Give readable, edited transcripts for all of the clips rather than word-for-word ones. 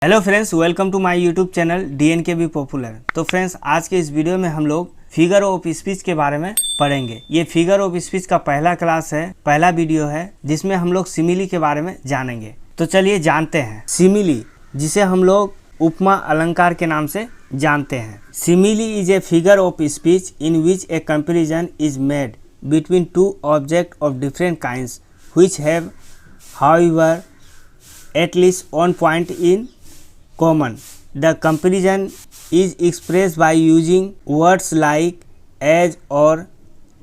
Hello friends, welcome to my YouTube channel DNKB popular. तो friends, आज के इस वीडियो में हम लोग फिगर ऑफ स्पीच के बारे में पढ़ेंगे। ये फिगर ऑफ स्पीच का पहला क्लास है, पहला वीडियो है जिसमें हम लोग सिमिली के बारे में जानेंगे। तो चलिए जानते हैं सिमिली, जिसे हम लोग उपमा अलंकार के नाम से जानते हैं। Simile is a figure of speech in which A comparison is made between two object of different kinds which have however at least one point in common. The comparison is expressed by using words like as or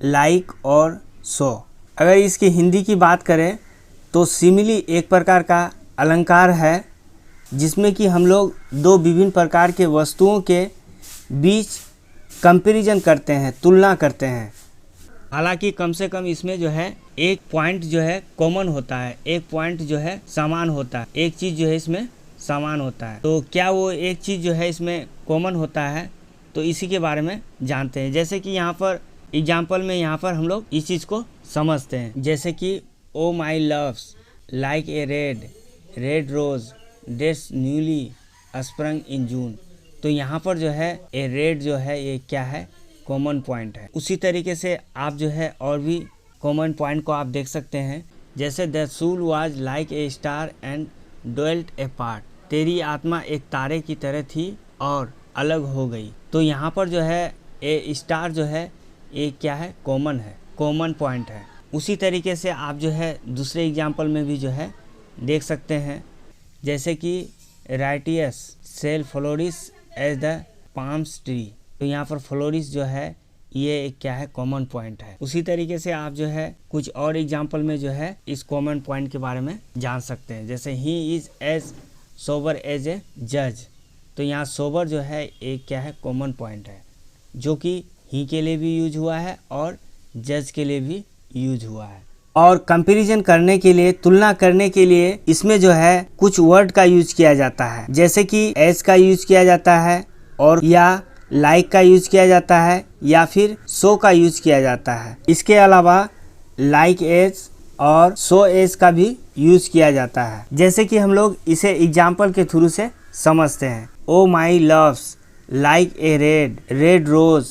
like or so. अगर इसकी हिंदी की बात करें तो simile एक प्रकार का अलंकार है जिसमें कि हम लोग दो विभिन्न प्रकार के वस्तुओं के बीच कंपैरिजन करते हैं, तुलना करते हैं। हालांकि कम से कम इसमें जो है एक पॉइंट जो है कॉमन होता है, एक पॉइंट जो है समान होता है, एक चीज़ जो है इसमें समान होता है। तो क्या वो एक चीज़ जो है इसमें कॉमन होता है, तो इसी के बारे में जानते हैं। जैसे कि यहाँ पर एग्जाम्पल में यहाँ पर हम लोग इस चीज़ को समझते हैं। जैसे कि O my love's like a red rose that's newly sprung in June. तो यहाँ पर जो है ए रेड जो है ये क्या है, कॉमन पॉइंट है। उसी तरीके से आप जो है और भी कॉमन पॉइंट को आप देख सकते हैं। जैसे the soul was like a star and dwelt apart. तेरी आत्मा एक तारे की तरह थी और अलग हो गई। तो यहाँ पर जो है ए स्टार जो है ये क्या है, कॉमन है, कॉमन पॉइंट है। उसी तरीके से आप जो है दूसरे एग्जाम्पल में भी जो है देख सकते हैं। जैसे कि righteous shall flourish as the palms tree. तो यहाँ पर फ्लोरिस जो है ये क्या है, कॉमन पॉइंट है। उसी तरीके से आप जो है कुछ और एग्जाम्पल में जो है इस कॉमन पॉइंट के बारे में जान सकते हैं। जैसे he is as sober as a जज। तो यहाँ सोबर जो है एक क्या है, कॉमन पॉइंट है, जो कि ही के लिए भी यूज हुआ है और जज के लिए भी यूज हुआ है। और कंपैरिजन करने के लिए, तुलना करने के लिए इसमें जो है कुछ वर्ड का यूज किया जाता है। जैसे कि एज का यूज किया जाता है, और या लाइक का यूज किया जाता है, या फिर सो का यूज किया जाता है। इसके अलावा लाइक एज और सो एज का भी यूज किया जाता है। जैसे कि हम लोग इसे एग्जाम्पल के थ्रू से समझते हैं। O my love's like a red rose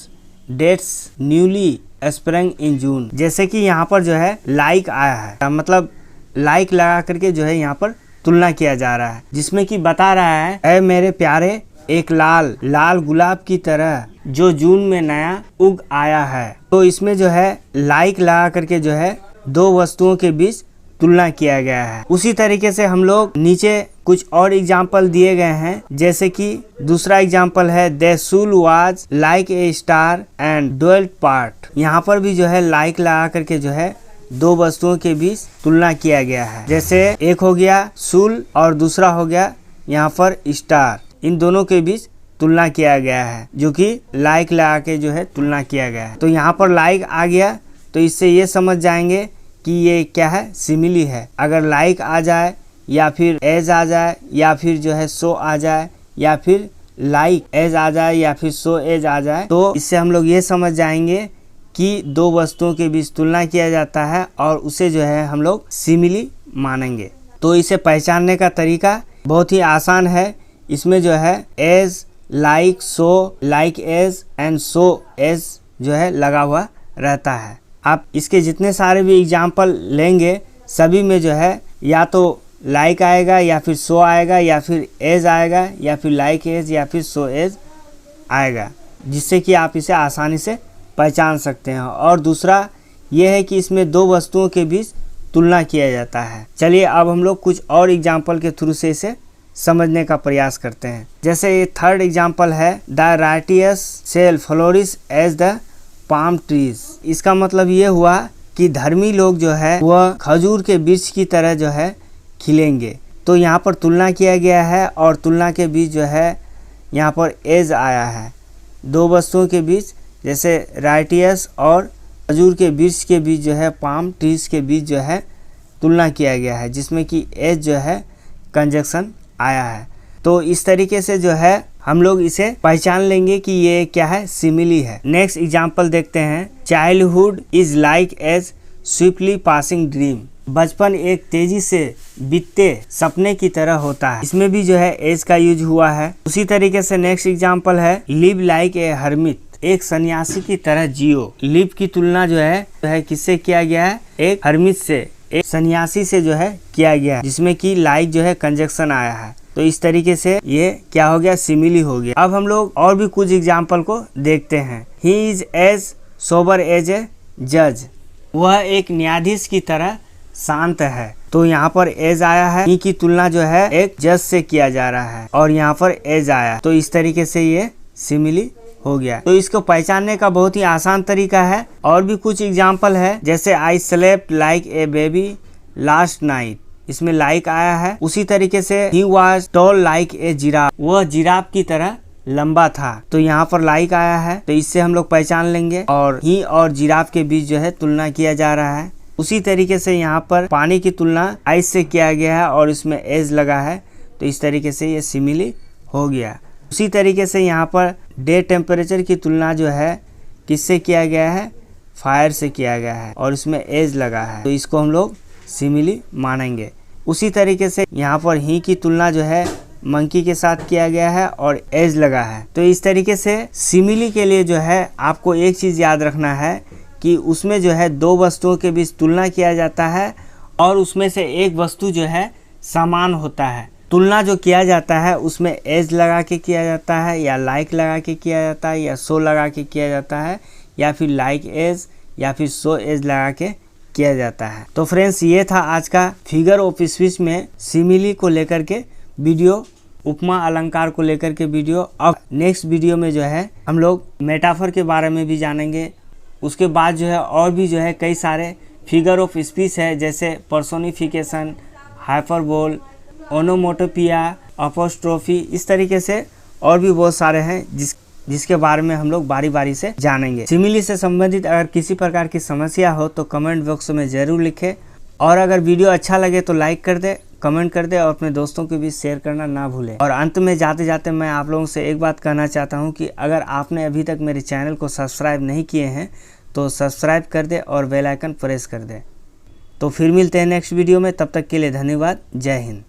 that's newly sprung in June. जैसे कि यहाँ पर जो है लाइक आया है, मतलब लाइक लगा करके जो है यहाँ पर तुलना किया जा रहा है, जिसमें कि बता रहा है ऐ मेरे प्यारे एक लाल गुलाब की तरह जो जून में नया उग आया है। तो इसमें जो है लाइक लगा करके जो है दो वस्तुओं के बीच तुलना किया गया है। उसी तरीके से हम लोग नीचे कुछ और एग्जाम्पल दिए गए हैं। जैसे कि दूसरा एग्जाम्पल है the soul was like a star and dwelt part. यहाँ पर भी जो है लाइक लगा करके जो है दो वस्तुओं के बीच तुलना किया गया है। जैसे एक हो गया सोल और दूसरा हो गया यहाँ पर स्टार। इन दोनों के बीच तुलना किया गया है, जो कि लाइक लगा के जो है तुलना किया गया है। तो यहाँ पर लाइक आ गया तो इससे ये समझ जाएंगे कि ये क्या है, सिमिली है। अगर लाइक आ जाए या फिर एज आ जाए या फिर जो है सो आ जाए या फिर लाइक एज आ जाए या फिर सो एज आ जाए, तो इससे हम लोग ये समझ जाएंगे कि दो वस्तुओं के बीच तुलना किया जाता है और उसे जो है हम लोग सिमिली मानेंगे। तो इसे पहचानने का तरीका बहुत ही आसान है। इसमें जो है as, like, so, like as and so as जो है लगा हुआ रहता है। आप इसके जितने सारे भी एग्जाम्पल लेंगे सभी में जो है या तो लाइक आएगा या फिर सो आएगा या फिर एज आएगा या फिर लाइक एज या फिर सो एज आएगा, जिससे कि आप इसे आसानी से पहचान सकते हैं। और दूसरा ये है कि इसमें दो वस्तुओं के बीच तुलना किया जाता है। चलिए अब हम लोग कुछ और एग्जाम्पल के थ्रू से इसे समझने का प्रयास करते हैं। जैसे ये थर्ड एग्जाम्पल है the righteous shall flourish as the palm trees. इसका मतलब ये हुआ कि धर्मी लोग जो है वह खजूर के वृक्ष की तरह जो है खिलेंगे। तो यहाँ पर तुलना किया गया है और तुलना के बीच जो है यहाँ पर एज आया है दो वस्तुओं के बीच। जैसे राइटियस और खजूर के वृक्ष के बीच जो है, पाम ट्रीज के बीच जो है तुलना किया गया है, जिसमें कि एज जो है कंजक्शन आया है। तो इस तरीके से जो है हम लोग इसे पहचान लेंगे कि ये क्या है, सिमिली है। नेक्स्ट एग्जाम्पल देखते हैं। Childhood is like as swiftly passing dream. बचपन एक तेजी से बीतते सपने की तरह होता है। इसमें भी जो है एज का यूज हुआ है। उसी तरीके से नेक्स्ट एग्जांपल है लिव लाइक ए हर्मिट, एक सन्यासी की तरह जियो। लिव की तुलना जो है किससे किया गया है? एक हर्मिट से, एक सन्यासी से जो है किया गया है, जिसमें कि लाइक जो है कंजक्शन आया है। तो इस तरीके से ये क्या हो गया? सिमिली हो गया। अब हम लोग और भी कुछ एग्जाम्पल को देखते हैं। He is as sober as a जज, वह एक न्यायाधीश की तरह शांत है। तो यहाँ पर एज आया है, ही की तुलना जो है एक जज से किया जा रहा है और यहाँ पर एज आया, तो इस तरीके से ये सिमिली हो गया। तो इसको पहचानने का बहुत ही आसान तरीका है। और भी कुछ एग्जाम्पल है, जैसे I slept like a baby last night, इसमें लाइक आया है। उसी तरीके से he was tall like a giraffe, वह जिराफ की तरह लंबा था। तो यहाँ पर लाइक आया है, तो इससे हम लोग पहचान लेंगे। और ही और जिराफ के बीच जो है तुलना किया जा रहा है। उसी तरीके से यहाँ पर पानी की तुलना आइस से किया गया है और इसमें एज लगा है, तो इस तरीके से ये सिमिली हो गया। उसी तरीके से यहाँ पर डे टेम्परेचर की तुलना जो है किससे किया गया है? फायर से किया गया है और इसमें एज लगा है, तो इसको हम लोग सिमिली मानेंगे। उसी तरीके से यहाँ पर ही की तुलना जो है मंकी के साथ किया गया है और एज लगा है। तो इस तरीके से सिमिली के लिए जो है आपको एक चीज़ याद रखना है कि उसमें जो है दो वस्तुओं के बीच तुलना किया जाता है और उसमें से एक वस्तु जो है समान होता है। तुलना जो किया जाता है उसमें एज लगा के किया जाता है, या लाइक लगा के किया जाता है, या सो लगा के किया जाता है, या फिर लाइक एज या फिर सो एज लगा के किया जाता है। तो फ्रेंड्स, ये था आज का फिगर ऑफ स्पीच में सिमिली को लेकर के वीडियो, उपमा अलंकार को लेकर के वीडियो। अब नेक्स्ट वीडियो में जो है हम लोग मेटाफर के बारे में भी जानेंगे। उसके बाद जो है और भी जो है कई सारे फिगर ऑफ स्पीच है, जैसे पर्सोनिफिकेशन, हाइपरबोल, ओनोमोटोपिया, अपोस्ट्रोफी, इस तरीके से और भी बहुत सारे हैं जिसके बारे में हम लोग बारी बारी से जानेंगे। सिमिली से संबंधित अगर किसी प्रकार की समस्या हो तो कमेंट बॉक्स में ज़रूर लिखें। और अगर वीडियो अच्छा लगे तो लाइक कर दे, कमेंट कर दे और अपने दोस्तों के बीच शेयर करना ना भूलें। और अंत में जाते जाते मैं आप लोगों से एक बात कहना चाहता हूं कि अगर आपने अभी तक मेरे चैनल को सब्सक्राइब नहीं किए हैं तो सब्सक्राइब कर दे और बेल आइकन प्रेस कर दे। तो फिर मिलते हैं नेक्स्ट वीडियो में, तब तक के लिए धन्यवाद। जय हिंद।